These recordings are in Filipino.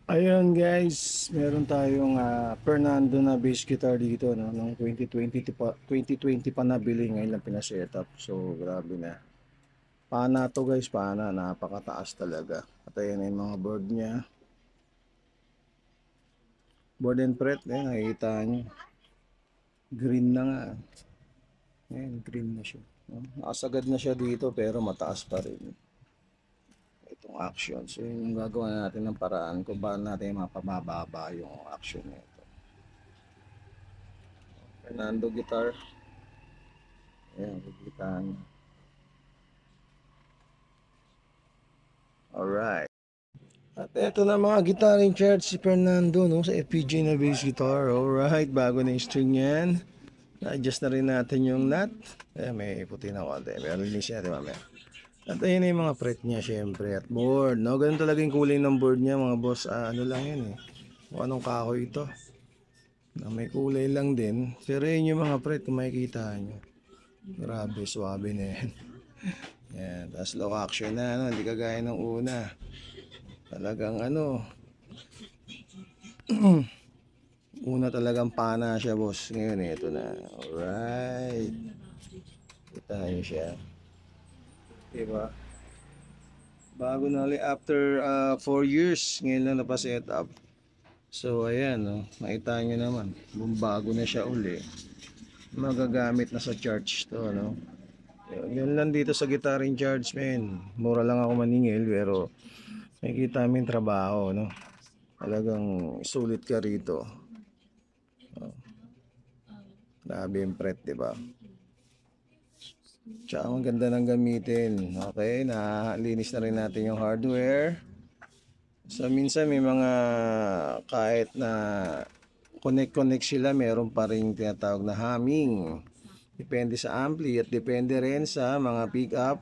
Ayun guys, meron tayong Fernando na bass guitar dito no, nung 2020 pa nabili, ngayon lang pina-setup. So grabe na. Pana to guys, pana, napakataas talaga. At ayan yung mga board niya. Board and fret, nakikita nyo. Green na nga. Ayan, green na siya. No? Nakasagad na siya dito pero mataas pa rin itong action. So yun yung gagawa natin ng paraan kung paano natin mapababa yung action nito. Fernando guitar. Ayan, kikita nyo. Alright. At eto na mga guitar in charge si Fernando no, sa FPG na bass guitar. Alright, bago na yung string yan. Na-adjust na rin natin yung nut. May puti na konti. Pero linis natin mamaya. At ayun na yung mga fret niya syempre. At board. No? Ganun talaga yung kulay ng board niya mga boss. Ano lang yan eh. Kung anong kahoy ito. Na may kulay lang din. Pero yun yung mga fret kung makikita nyo. Grabe, swabe na yan. Yan. Tapos low action na. No? Hindi kagaya ng una. Talagang una talagang pana siya boss. Ngayon ito na. Alright. Kita nyo siya. Diba? Bago na ulit after 4 years. Ngayon lang napaset up. So ayan, no? Makita nyo naman. Bago na siya uli. Magagamit na sa church to, no? Yun lang dito sa guitar in charge, man. Mura lang ako maningil pero makikita mo yung trabaho, no? Talagang sulit ka rito. Grabe yung fret, diba? Tsaka maganda ng gamitin. Okay, nalinis na rin natin yung hardware. So minsan may mga kahit na connect sila, meron pa rin tinatawag na humming. Depende sa ampli at depende rin sa mga pick up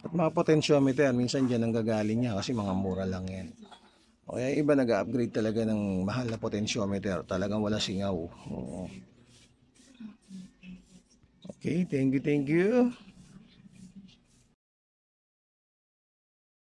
at mga potentiometer. Minsan dyan ang gagaling niya kasi mga mura lang yan. O kaya iba nag-upgrade talaga ng mahal na potentiometer. Talagang wala singaw. Oo. Okay, thank you, thank you.